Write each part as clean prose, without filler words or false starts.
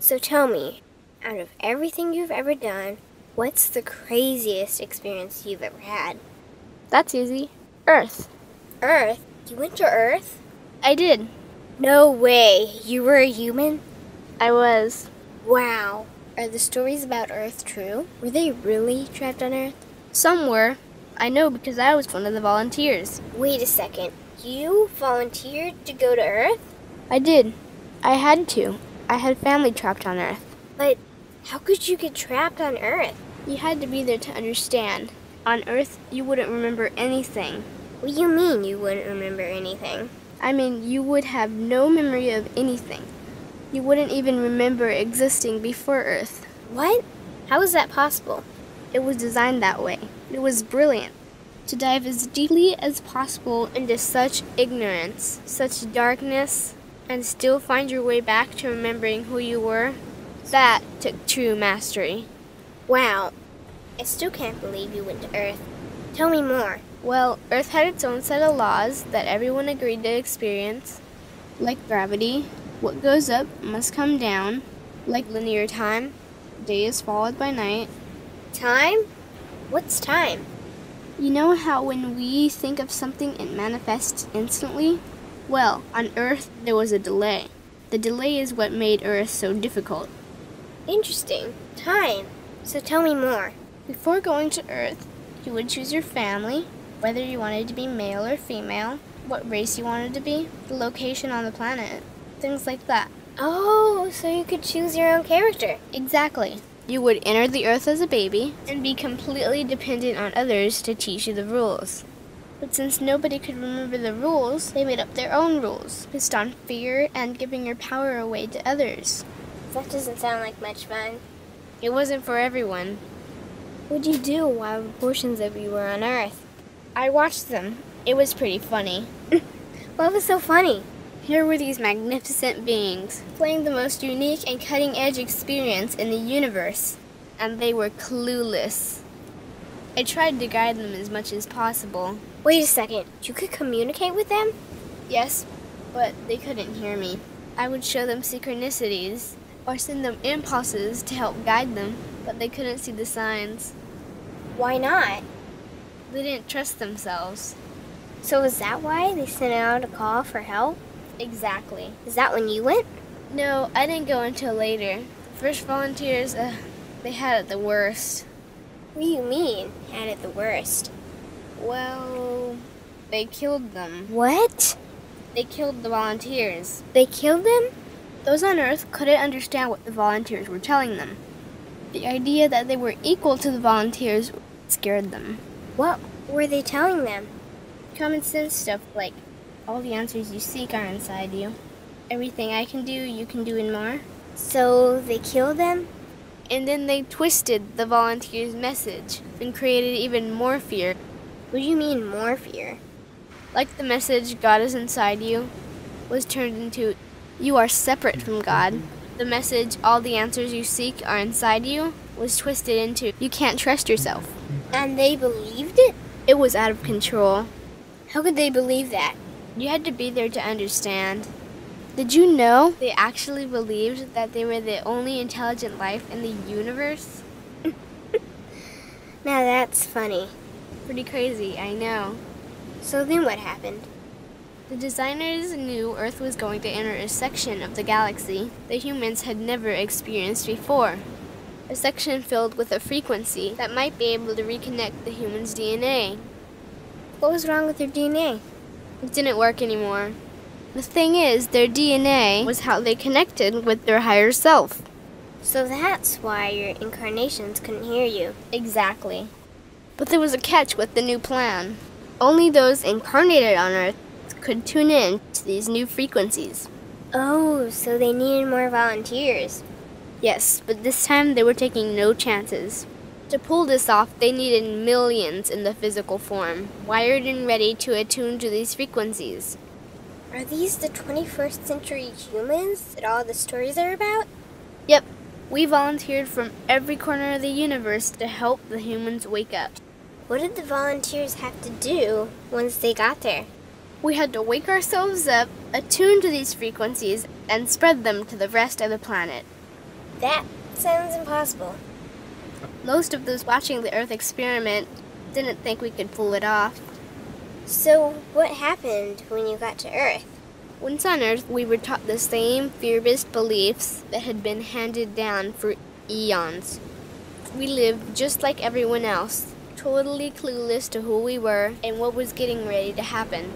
So tell me, out of everything you've ever done, what's the craziest experience you've ever had? That's easy. Earth. Earth? You went to Earth? I did. No way. You were a human? I was. Wow. Are the stories about Earth true? Were they really trapped on Earth? Some were. I know because I was one of the volunteers. Wait a second. You volunteered to go to Earth? I did. I had to. I had family trapped on Earth. But how could you get trapped on Earth? You had to be there to understand. On Earth, you wouldn't remember anything. What do you mean you wouldn't remember anything? I mean, you would have no memory of anything. You wouldn't even remember existing before Earth. What? How is that possible? It was designed that way. It was brilliant. To dive as deeply as possible into such ignorance, such darkness, and still find your way back to remembering who you were, that took true mastery. Wow. I still can't believe you went to Earth. Tell me more. Well, Earth had its own set of laws that everyone agreed to experience, like gravity. What goes up must come down, like linear time. Day is followed by night. Time? What's time? You know how when we think of something, it manifests instantly? Well, on Earth, there was a delay. The delay is what made Earth so difficult. Interesting. Time. So tell me more. Before going to Earth, you would choose your family, whether you wanted to be male or female, what race you wanted to be, the location on the planet, things like that. Oh, so you could choose your own character. Exactly. You would enter the Earth as a baby and be completely dependent on others to teach you the rules. But since nobody could remember the rules, they made up their own rules, based on fear and giving your power away to others. That doesn't sound like much fun. It wasn't for everyone. What'd you do while portions of you were on Earth? I watched them. It was pretty funny. What was so funny? Here were these magnificent beings, playing the most unique and cutting-edge experience in the universe, and they were clueless. I tried to guide them as much as possible. Wait a second. You could communicate with them? Yes, but they couldn't hear me. I would show them synchronicities, or send them impulses to help guide them, but they couldn't see the signs. Why not? They didn't trust themselves. So is that why they sent out a call for help? Exactly. Is that when you went? No, I didn't go until later. The first volunteers, they had it the worst. What do you mean, had it the worst? Well, they killed them. What? They killed the volunteers. They killed them? Those on Earth couldn't understand what the volunteers were telling them. The idea that they were equal to the volunteers scared them. What were they telling them? Common sense stuff like, all the answers you seek are inside you. Everything I can do, you can do and more. So they killed them? And then they twisted the volunteers' message and created even more fear. What do you mean, more fear? Like the message, God is inside you, was turned into, you are separate from God. The message, all the answers you seek are inside you, was twisted into, you can't trust yourself. And they believed it? It was out of control. How could they believe that? You had to be there to understand. Did you know they actually believed that they were the only intelligent life in the universe? Now that's funny. Pretty crazy, I know. So then what happened? The designers knew Earth was going to enter a section of the galaxy that humans had never experienced before. A section filled with a frequency that might be able to reconnect the human's DNA. What was wrong with their DNA? It didn't work anymore. The thing is, their DNA was how they connected with their higher self. So that's why your incarnations couldn't hear you. Exactly. But there was a catch with the new plan. Only those incarnated on Earth could tune in to these new frequencies. Oh, so they needed more volunteers. Yes, but this time they were taking no chances. To pull this off, they needed millions in the physical form, wired and ready to attune to these frequencies. Are these the 21st century humans that all the stories are about? Yep. We volunteered from every corner of the universe to help the humans wake up. What did the volunteers have to do once they got there? We had to wake ourselves up, attune to these frequencies, and spread them to the rest of the planet. That sounds impossible. Most of those watching the Earth experiment didn't think we could pull it off. So, what happened when you got to Earth? Once on Earth, we were taught the same fear-based beliefs that had been handed down for eons. We lived just like everyone else, totally clueless to who we were and what was getting ready to happen.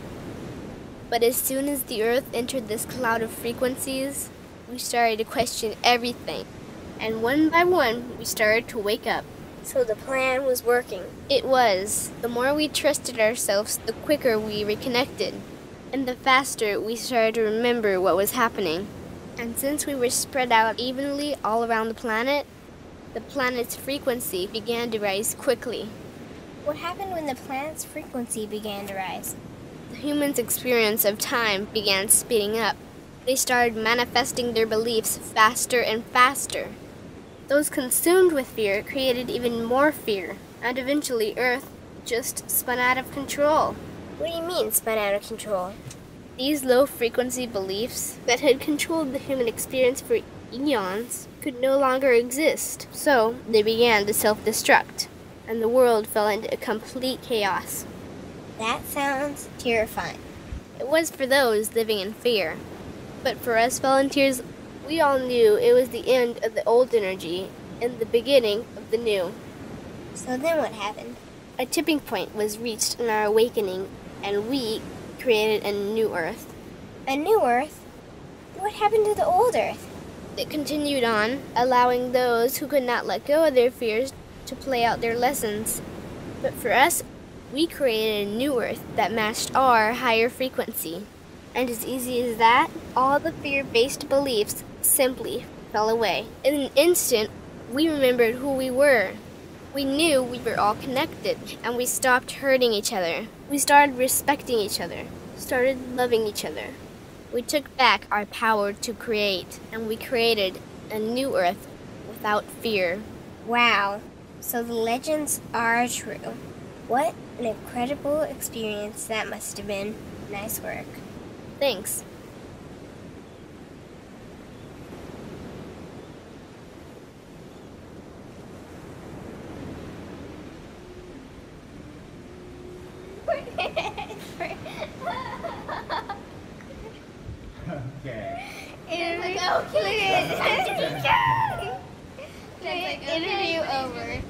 But as soon as the Earth entered this cloud of frequencies, we started to question everything. And one by one, we started to wake up. So the plan was working. It was. The more we trusted ourselves, the quicker we reconnected. And the faster we started to remember what was happening. And since we were spread out evenly all around the planet's frequency began to rise quickly. What happened when the planet's frequency began to rise? The humans' experience of time began speeding up. They started manifesting their beliefs faster and faster. Those consumed with fear created even more fear, and eventually Earth just spun out of control. What do you mean, spun out of control? These low-frequency beliefs that had controlled the human experience for eons could no longer exist, so they began to self-destruct, and the world fell into complete chaos. That sounds terrifying. It was for those living in fear. But for us volunteers, we all knew it was the end of the old energy and the beginning of the new. So then what happened? A tipping point was reached in our awakening, and we created a new Earth. A new Earth? What happened to the old Earth? It continued on, allowing those who could not let go of their fears to play out their lessons. But for us, we created a new Earth that matched our higher frequency. And as easy as that, all the fear-based beliefs simply fell away. In an instant, we remembered who we were. We knew we were all connected, and we stopped hurting each other. We started respecting each other, started loving each other. We took back our power to create, and we created a new Earth without fear. Wow, so the legends are true. What an incredible experience that must have been. Nice work. Thanks. Okay. Interview over.